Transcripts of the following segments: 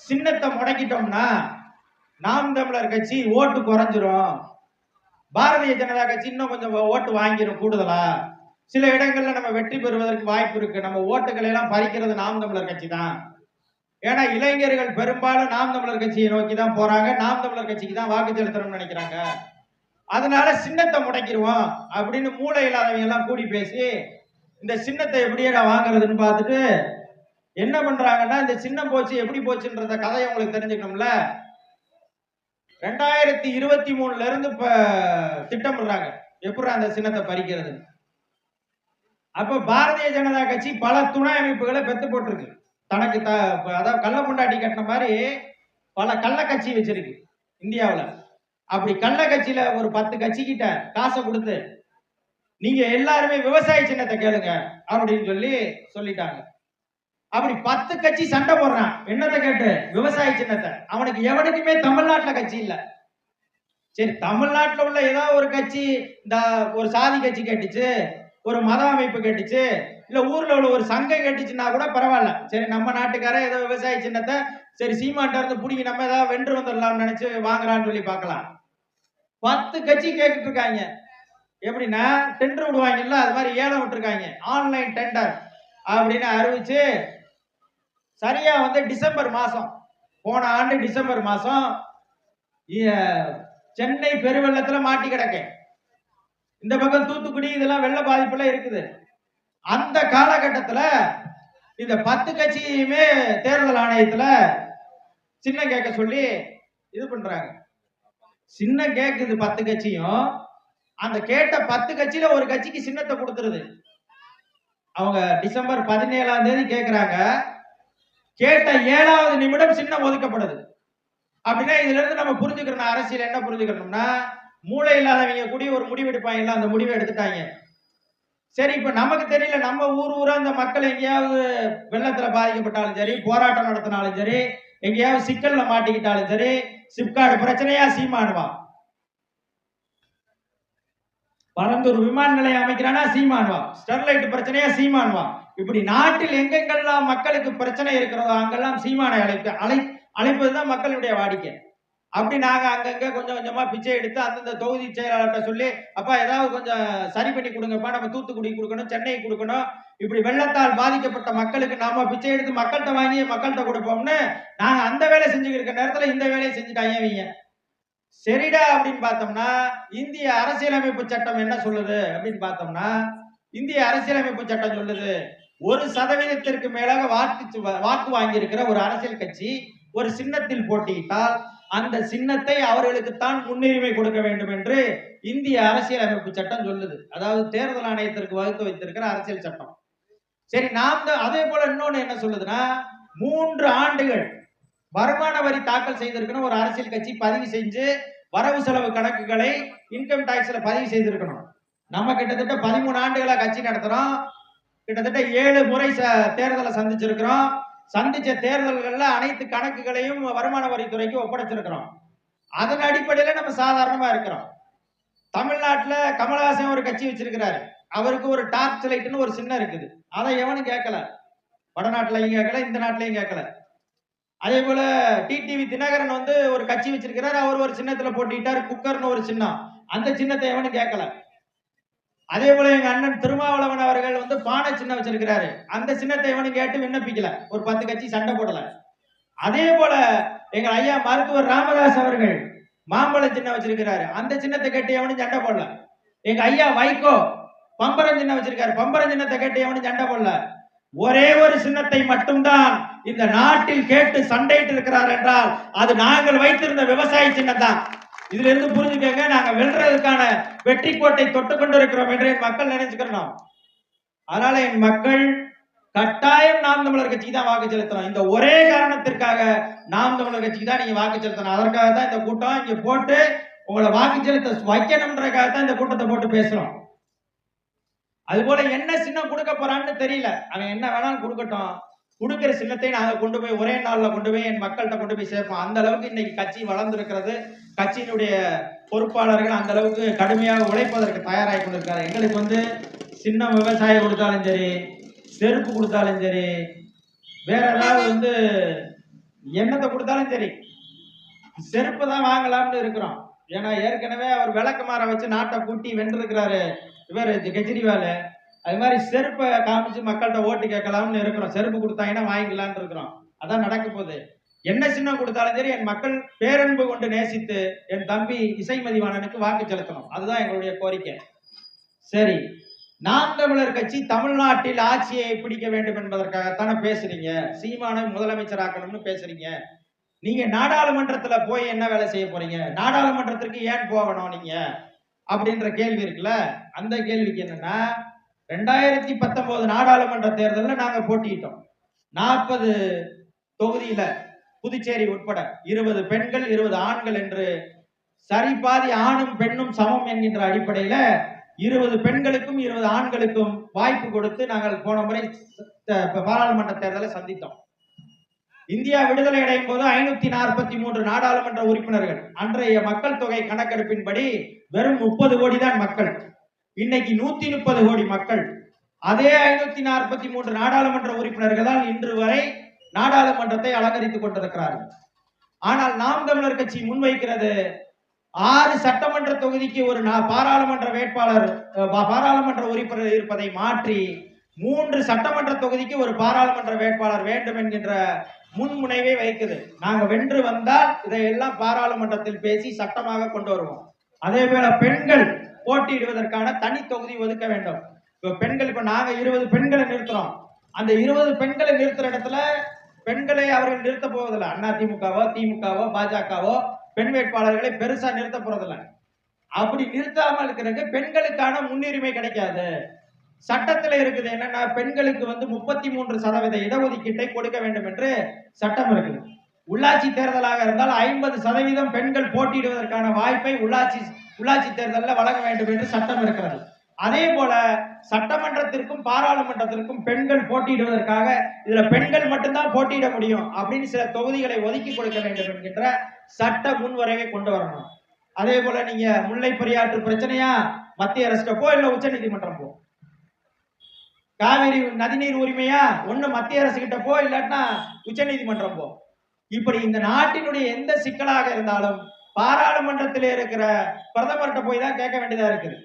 சின்னத்தை முடக்கிட்டோம்னா நாம் தமிழர் கட்சி ஓட்டு குறைஞ்சிரும், பாரதிய ஜனதா கட்சி இன்னும் கொஞ்சம் ஓட்டு வாங்கிடும் கூடுதலா, சில இடங்கள்ல நம்ம வெற்றி பெறுவதற்கு வாய்ப்பு இருக்கு, நம்ம ஓட்டுகளை எல்லாம் பறிக்கிறது நாம் தமிழர் கட்சி தான். ஏன்னா இளைஞர்கள் பெரும்பாலும் நாம் தமிழர் கட்சியை நோக்கி தான் போறாங்க, நாம் தமிழர் கட்சிக்கு தான் வாக்கு செலுத்தணும்னு நினைக்கிறாங்க. அதனால சின்னத்தை முடக்கிடுவோம் அப்படின்னு மூளை இல்லாதவங்க எல்லாம் கூடி பேசி இந்த சின்னத்தை எப்படியேடா வாங்குறதுன்னு பார்த்துட்டு என்ன பண்றாங்கன்னா, இந்த சின்னம் போச்சு எப்படி போச்சுன்றத கதையை உங்களுக்கு தெரிஞ்சுக்கணும்ல. 2023 இருந்து இப்ப திட்டமிடுறாங்க எப்படி அந்த சின்னத்தை பறிக்கிறது. அப்ப பாரதிய ஜனதா கட்சி பல துணை அமைப்புகளை பெத்து போட்டிருக்கு. தனக்கு அதாவது கள்ள கொண்டாட்டி கட்டின மாதிரி பல கள்ள கட்சி வச்சிருக்கு இந்தியாவில். அப்படி கள்ள கட்சியில ஒரு 10 கட்சி கிட்ட காசை கொடுத்து நீங்க எல்லாருமே விவசாய சின்னத்தை கேளுங்க அப்படின்னு சொல்லிட்டாங்க. அப்படி 10 கட்சி சண்டை போடுறான் என்னத்தை கேட்டு, விவசாய சின்னத்தை. அவனுக்கு எவனுக்குமே தமிழ்நாட்டுல கட்சி இல்ல. சரி, தமிழ்நாட்டுல உள்ள ஏதாவது ஒரு கட்சி, இந்த ஒரு சாதி கட்சி கேட்டுச்சு, ஒரு மத அமைப்பு கேட்டுச்சு, இல்ல ஊர்ல உள்ள ஒரு சங்கம் கேட்டுச்சுன்னா கூட பரவாயில்ல. சரி, நம்ம நாட்டுக்கார ஏதோ விவசாய சின்னத்தை சரி சீமாட்ட இருந்து பிடிங்கி நம்ம ஏதாவது வென்று வந்துடலாம்னு நினைச்சு வாங்குறான்னு சொல்லி பார்க்கலாம். 10 கட்சி கேட்டுட்டு இருக்காங்க. எப்படின்னா டெண்டர் விடுவாங்கல்ல, அது மாதிரி ஏலம் விட்டுருக்காங்க. ஆன்லைன் டெண்டர் அப்படின்னு அறிவிச்சு சரியா டிசம்பர் மாசம், போன ஆண்டு டிசம்பர் மாசம் சென்னை பெருவெள்ளத்துல மாட்டி கிடக்க, இந்த பக்கம் தூத்துக்குடி இதெல்லாம் வெள்ள பாதிப்புல இருக்குது. அந்த காலகட்டத்துல இந்த 10 கட்சியுமே தேர்தல் ஆணையத்துல சின்னம் கேட்க சொல்லி இது பண்றாங்க. சின்னம் கேக்குது 10 கட்சியும். அந்த கேட்ட 10 கட்சியில ஒரு கட்சிக்கு சின்னத்தை கொடுத்துருது. அவங்க டிசம்பர் 17ஆம் தேதி கேட்கிறாங்க. கேட்ட 7வது நிமிடம் சின்னம் ஒதுக்கப்படுது. அப்படின்னா இதுல இருந்து நம்ம புரிஞ்சுக்கிறோம், அரசியல் என்ன புரிஞ்சுக்கணும்னா, மூளை இல்லாதவங்க கூடி ஒரு முடிவு எடுப்பாங்க, அந்த முடிவை எடுத்துட்டாங்க. சரி, இப்ப நமக்கு தெரியல, நம்ம ஊரா இந்த மக்கள் எங்கேயாவது வெள்ளத்துல பாதிக்கப்பட்டாலும் சரி, போராட்டம் நடத்தினாலும் சரி, எங்கேயாவது சிக்கல்ல மாட்டிக்கிட்டாலும் சரி, சிப்காட் பிரச்சனையா சீமானுவா, பரந்தூர் விமான நிலையம் அமைக்கிறானா சீமானுவா, ஸ்டெர்லைட் பிரச்சனையா சீமானுவா. இப்படி நாட்டில் எங்கெங்கெல்லாம் மக்களுக்கு பிரச்சனை இருக்கிறதோ அங்கெல்லாம் சீமானை அழைப்பதுதான் மக்களுடைய வாடிக்கை. அப்படி நாங்க அங்கங்க கொஞ்சம் கொஞ்சமா பிச்சை எடுத்து அந்தந்த தொகுதி செயலாளர்கிட்ட சொல்லி, அப்பா ஏதாவது கொஞ்சம் சரி பண்ணி கொடுங்கப்பா, நம்ம தூத்துக்குடி கொடுக்கணும், சென்னை கொடுக்கணும், இப்படி வெள்ளத்தால் பாதிக்கப்பட்ட மக்களுக்கு நாம பிச்சை எடுத்து மக்கள்கிட்ட வாங்கி மக்கள்கிட்ட கொடுப்போம்னு நாங்க அந்த வேலை செஞ்சுக்கிட்டு இருக்க நேரத்துல இந்த வேலையை செஞ்சுட்டாங்க அவங்க. சரிடா அப்படின்னு பார்த்தோம்னா, இந்திய அரசியலமைப்பு சட்டம் என்ன சொல்லுது அப்படின்னு பார்த்தோம்னா, இந்திய அரசியலமைப்பு சட்டம் சொல்லுது, 1% மேலாக வாக்கு வாங்கி இருக்கிற ஒரு அரசியல் கட்சி ஒரு சின்னத்தில் போட்டியிட்டால் அந்த சின்னத்தை அவர்களுக்குத்தான் முன்னுரிமை கொடுக்க வேண்டும் என்று இந்திய அரசியலமைப்பு சட்டம் சொல்லுது. அதாவது தேர்தல் ஆணையத்திற்கு வகுத்து வைத்திருக்கிற அரசியல் சட்டம். சரி, நாம் அதே போல இன்னொன்னு என்ன சொல்லுதுன்னா, 3 ஆண்டுகள் வருமான வரி தாக்கல் செய்திருக்கணும். ஒரு அரசியல் கட்சி பதிவு செஞ்சு வரவு செலவு கணக்குகளை இன்கம் டாக்ஸ்ல பதிவு செய்திருக்கணும். நம்ம கிட்டத்தட்ட 13 ஆண்டுகளா கட்சி நடத்துறோம். கிட்டத்தட்ட 7 முறை தேர்தலை சந்திச்சிருக்கிறோம். சந்திச்ச தேர்தல்கள்ல அனைத்து கணக்குகளையும் வருமான வரித்துறைக்கு ஒப்படைச்சிருக்கிறோம். அதன் அடிப்படையில நம்ம சாதாரணமா இருக்கிறோம். தமிழ்நாட்டுல கமலஹாசன் ஒரு கட்சி வச்சிருக்கிறாரு. அவருக்கு ஒரு டார்ச் லைட்னு ஒரு சின்னம் இருக்குது. அதை எவனும் கேட்கல. வடநாட்டுலையும் கேட்கல, இந்த நாட்டிலையும் கேட்கல. அதே போல டிடிவி தினகரன் ஒரு கட்சி வச்சிருக்கிறார். அவர் ஒரு சின்னத்துல போட்டிட்டார், குக்கர்னு ஒரு சின்னம். அந்த சின்னத்தை எவனும் கேட்கல. அதே போல எங்க அண்ணன் திருமாவளவன் அவர்கள் பானை சின்னம் வச்சிருக்கிறாரு. அந்த சின்னத்தை எவனும் கேட்டு விண்ணப்பிக்கல. ஒரு 10 கட்சி சண்டை போடல. அதே போல எங்க ஐயா மருத்துவர் ராமதாஸ் அவர்கள் மாம்பழ சின்னம் வச்சிருக்கிறாரு. அந்த சின்னத்தை கேட்டு எவனும் சண்டை போடல. எங்க ஐயா வைகோ பம்பரம் சின்னம் வச்சிருக்காரு. பம்பரம் சின்னத்தை கேட்டு எவனும் சண்டை போடல. ஒரே ஒரு சின்னத்தை மட்டும்தான் இந்த நாட்டில் கேட்டு சண்டையிட்டு இருக்கிறார் என்றால் அது நாங்கள் வைத்திருந்த விவசாய சின்னம் தான். இதுல இருந்து புரிஞ்சுக்கங்க, நாங்க வெல்றதுக்கான வெற்றி கோட்டை தொட்டு கொண்டு இருக்கிறோம் என்று என் மக்கள் நினைச்சுக்கிறோம். அதனால என் மக்கள் கட்டாயம் நாம் தமிழர் கட்சிக்கு தான் வாக்கு செலுத்தணும். இந்த ஒரே காரணத்திற்காக நாம் தமிழர் கட்சிக்கு தான் நீங்க வாக்கு செலுத்தணும். அதற்காக தான் இந்த கூட்டம் இங்க போட்டு உங்களை வாக்கு செலுத்த வைக்கணும்ன்றதுக்காக தான் இந்த கூட்டத்தை போட்டு பேசுறோம். அது போல என்ன சின்னம் கொடுக்க போறான்னு தெரியல. அவன் என்ன வேணாலும் கொடுக்கட்டும். கொடுக்கிற சின்னத்தை நாங்க கொண்டு போய் ஒரே நாள்ல கொண்டு போய் என் மக்கள்கிட்ட கொண்டு போய் சேர்ப்போம். அந்த அளவுக்கு இன்னைக்கு கட்சி வளர்ந்திருக்கிறது. கட்சியினுடைய பொறுப்பாளர்கள் அந்த அளவுக்கு கடுமையாக உழைப்பதற்கு தயாராகி கொண்டிருக்காரு. எங்களுக்கு சின்னம் விவசாயம் கொடுத்தாலும் சரி, செருப்பு கொடுத்தாலும் சரி, வேற ஏதாவது என்னத்தை கொடுத்தாலும் சரி செருப்பு தான் வாங்கலாம்னு இருக்கிறோம். ஏன்னா ஏற்கனவே அவர் விளக்குமாற வச்சு நாட்டை கூட்டி வென்றிருக்கிறாரு இவர் கெஜ்ரிவால். அது மாதிரி செருப்பை காமிச்சு மக்கள்கிட்ட ஓட்டு கேட்கலாம்னு இருக்கிறோம். செருப்பு கொடுத்தாங்கன்னா வாங்கிக்கலாம்னு இருக்கிறோம். அதான் நடக்க போகுது. என்ன சின்னம் கொடுத்தாலும் சரி என் மக்கள் பேரன்பு கொண்டு நேசித்து என் தம்பி இசைமதிவாணனுக்கு வாக்கு செலுத்தணும். அதுதான் எங்களுடைய கோரிக்கை. சரி, நாம் தமிழர் கட்சி தமிழ்நாட்டில் ஆட்சியை பிடிக்க வேண்டும் என்பதற்காகத்தானே பேசுறீங்க. சீமானை முதலமைச்சராக்கணும்னு பேசுறீங்க. நீங்க நாடாளுமன்றத்துல போய் என்ன வேலை செய்ய போறீங்க? நாடாளுமன்றத்திற்கு ஏன் போகணும் நீங்க அப்படின்ற கேள்வி இருக்குல்ல. அந்த கேள்விக்கு என்னன்னா, 2019 நாடாளுமன்ற தேர்தலில் நாங்க போட்டியிட்டோம். 40 தொகுதியில புதுச்சேரி உட்பட 20 பெண்கள் 20 ஆண்கள் என்று சரிபாதி ஆணும் பெண்ணும் சமம் என்கின்ற அடிப்படையில 20 பெண்களுக்கும் 20 ஆண்களுக்கும் வாய்ப்பு கொடுத்து நாங்கள் போன முறை பாராளுமன்ற தேர்தலை சந்தித்தோம். இந்தியா விடுதலை அடையும் போது 543 நாடாளுமன்ற உறுப்பினர்கள். அன்றைய மக்கள் தொகை கணக்கெடுப்பின்படி வெறும் 30 கோடி தான் மக்கள். இன்னைக்கு 130 கோடி மக்கள். அதே 543 நாடாளுமன்ற உறுப்பினர்கள் தான் இன்று வரை நாடாளுமன்றத்தை அலங்கரித்துக் கொண்டிருக்கிறார்கள். ஆனால் நாம் தமிழர் கட்சி முன்வைக்கிறது 6 சட்டமன்ற தொகுதிக்கு ஒரு பாராளுமன்ற வேட்பாளர் பாராளுமன்ற உறுப்பினர் இருப்பதை மாற்றி 3 சட்டமன்ற தொகுதிக்கு ஒரு பாராளுமன்ற வேட்பாளர் வேண்டும் என்கின்ற முன்முனைவை வைக்குது. நாங்க வென்று வந்தால் இதையெல்லாம் பாராளுமன்றத்தில் பேசி சட்டமாக கொண்டு வருவோம். அதே போல பெண்கள் போட்டியிடுவதற்கான தனி தொகுதி ஒதுக்க வேண்டும். இப்ப நாங்க 20 பெண்களை நிறுத்துறோம். அந்த 20 பெண்களை நிறுத்துற இடத்துல பெண்களை அவர்கள் நிறுத்த போவதில்லை. அதிமுகவோ திமுகவோ பாஜகவோ பெண் வேட்பாளர்களை பெருசா நிறுத்த போறதில்லை. அப்படி நிறுத்தாமல் இருக்கிறது பெண்களுக்கான முன்னுரிமை கிடைக்காது. சட்டத்துல இருக்குது என்னன்னா, பெண்களுக்கு 33% இடஒதுக்கீட்டை கொடுக்க வேண்டும் என்று சட்டம் இருக்குது. உள்ளாட்சி தேர்தலாக இருந்தால் 50% பெண்கள் போட்டியிடுவதற்கான வாய்ப்பை உள்ளாட்சி தேர்தலில் வழங்க வேண்டும் என்று சட்டம் இருக்கிறது. அதே போல சட்டமன்றத்திற்கும் பாராளுமன்றத்திற்கும் பெண்கள் போட்டியிடுவதற்காக இதுல பெண்கள் மட்டும்தான் போட்டியிட முடியும் அப்படின்னு சில தொகுதிகளை ஒதுக்கி கொடுக்க வேண்டும் என்கின்ற சட்ட முன்வரைவை கொண்டு வரணும். அதே போல நீங்க முல்லை பெரியாற்று பிரச்சனையா மத்திய அரசு போ, இல்ல உச்ச நீதிமன்றம் போ. காவிரி நதிநீர் உரிமையா ஒண்ணு மத்திய அரசு கிட்ட போ, இல்லாட்டினா உச்ச நீதிமன்றம் போ. இப்படி இந்த நாட்டினுடைய எந்த சிக்கலாக இருந்தாலும் பாராளுமன்றத்தில் இருக்கிற பிரதமர்கிட்ட போய் தான் கேட்க வேண்டியதா இருக்குது.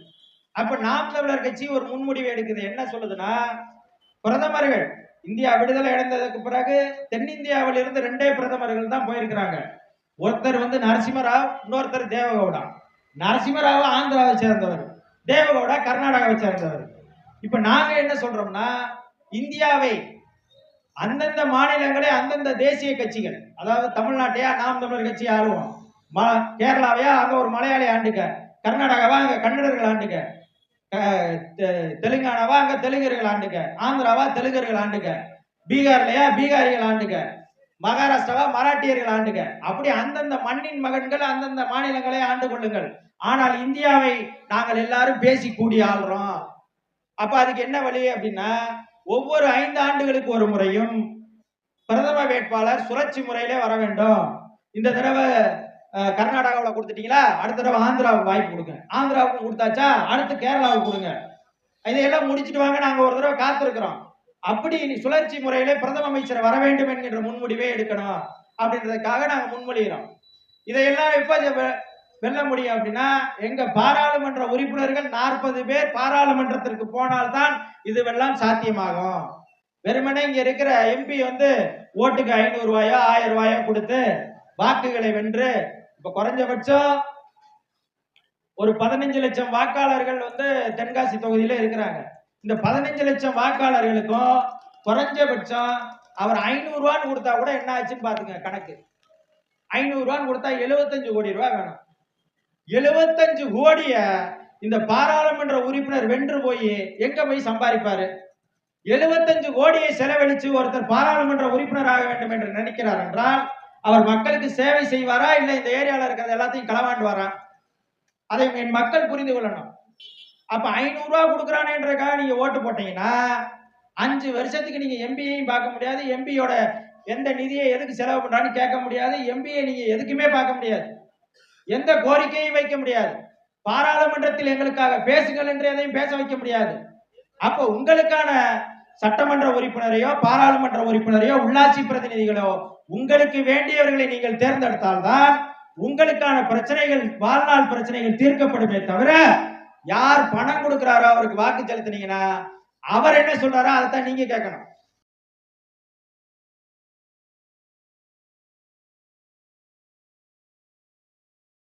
அப்ப நாம் தமிழர் கட்சி ஒரு முன்முடிவு எடுக்குது. என்ன சொல்லுதுன்னா, பிரதமர்கள் இந்தியா விடுதலை அடைந்ததுக்கு பிறகு தென்னிந்தியாவில் இருந்து 2 பிரதமர்கள் தான் போயிருக்கிறாங்க. ஒருத்தர் நரசிம்மராவ், இன்னொருத்தர் தேவகவுடா. நரசிம்மராவ் ஆந்திராவை சேர்ந்தவர், தேவகவுடா கர்நாடகாவை சேர்ந்தவர். இப்ப நாங்க என்ன சொல்றோம்னா, இந்தியாவை அந்தந்த மாநிலங்களே அந்தந்த தேசிய கட்சிகள், அதாவது தமிழ்நாட்டையா நாம் தமிழர் கட்சி ஆளுவோம், கேரளாவையா அங்க ஒரு மலையாளி ஆண்டுக்க, கர்நாடகாவா அங்க கன்னடர்கள் ஆண்டுக்க, தெலுங்கானாவா அங்க தெலுங்கர்கள் ஆண்டுக்க, ஆந்திராவா தெலுங்கர்கள் ஆண்டுக்க, பீகார்லயா பீகாரிகள் ஆண்டுக்க, மகாராஷ்டிராவா மராட்டியர்கள் ஆண்டுக. அப்படி அந்தந்த மண்ணின் மகன்கள் அந்தந்த மாநிலங்களை ஆண்டு கொள்ளுங்கள். ஆனால் இந்தியாவை நாங்கள் எல்லாரும் பேசி கூடி ஆள்றோம். அப்ப அதுக்கு என்ன வழி அப்படின்னா, ஒவ்வொரு 5 ஆண்டுகளுக்கு ஒரு முறையும் பிரதம வேட்பாளர் சுழற்சி முறையிலே வர வேண்டும். இந்த தடவை கர்நாடகாவில் கொடுத்துட்டீங்களா, அடுத்த தடவை ஆந்திராவுக்கு வாய்ப்பு கொடுங்க. ஆந்திராவுக்கும் கொடுத்தாச்சா, அடுத்து கேரளாவுக்கு கொடுங்க. இதையெல்லாம் முடிச்சுட்டு வாங்க, நாங்க ஒரு தடவை காத்திருக்கிறோம். அப்படி சுழற்சி முறையிலே பிரதம அமைச்சர் வர வேண்டும் என்கின்ற முன்முடிவே எடுக்கணும் அப்படின்றதுக்காக நாங்க முன்மொழிகிறோம். இதையெல்லாம் எப்ப வெல்ல முடியும் அப்படின்னா, எங்க பாராளுமன்ற உறுப்பினர்கள் 40 பேர் பாராளுமன்றத்திற்கு போனால்தான் இதுவெல்லாம் சாத்தியமாகும். வெறுமனே இங்க இருக்கிற எம்பி ஓட்டுக்கு 500 ரூபாயோ 1000 ரூபாயோ கொடுத்து வாக்குகளை வென்று, இப்ப குறைஞ்சபட்சம் ஒரு 15 லட்சம் வாக்காளர்கள் தென்காசி தொகுதியில இருக்கிறாங்க. இந்த 15 லட்சம் வாக்காளர்களுக்கும் குறைஞ்சபட்சம் அவர் 500 ரூபான்னு கொடுத்தா கூட என்ன ஆச்சுன்னு பாத்துங்க கணக்கு. 500 ரூபான்னு கொடுத்தா 75 கோடி ரூபாய் வேணும். 75 கோடிய இந்த பாராளுமன்ற உறுப்பினர் வென்று போய் எங்க போய் சம்பாதிப்பாரு? 75 கோடியை செலவழிச்சு ஒருத்தர் பாராளுமன்ற உறுப்பினர் ஆக வேண்டும் என்று நினைக்கிறார் என்றால் அவர் மக்களுக்கு சேவை செய்வாரா, இல்ல இந்த ஏரியாவில் இருக்கிறது எல்லாத்தையும் களவாண்டுவாரா? அதை என் மக்கள் புரிந்து கொள்ளணும். அப்ப 500 ரூபாய் கொடுக்குறானேன்றக்காக நீங்க ஓட்டு போட்டீங்கன்னா 5 வருஷத்துக்கு நீங்க எம்பியையும் பார்க்க முடியாது, எம்பியோட எந்த நிதியை எதுக்கு செலவு பண்றான்னு கேட்க முடியாது, எம்பியை நீங்க எதுக்குமே பார்க்க முடியாது, எந்த கோரிக்கையும் வைக்க முடியாது, பாராளுமன்றத்தில் எங்களுக்காக பேசுங்கள் என்று எதையும் பேச வைக்க முடியாது. அப்ப உங்களுக்கான சட்டமன்ற உறுப்பினரையோ பாராளுமன்ற உறுப்பினரையோ உள்ளாட்சி பிரதிநிதிகளோ உங்களுக்கு வேண்டியவர்களை நீங்கள் தேர்ந்தெடுத்தால்தான் உங்களுக்கான பிரச்சனைகள், வாழ்நாள் பிரச்சனைகள் தீர்க்கப்படுமே தவிர, யார் பணம் கொடுக்கிறாரோ அவருக்கு வாக்கு செலுத்தினீங்கன்னா அவர் என்ன சொல்றாரோ அதைத்தான் நீங்க கேட்கணும்.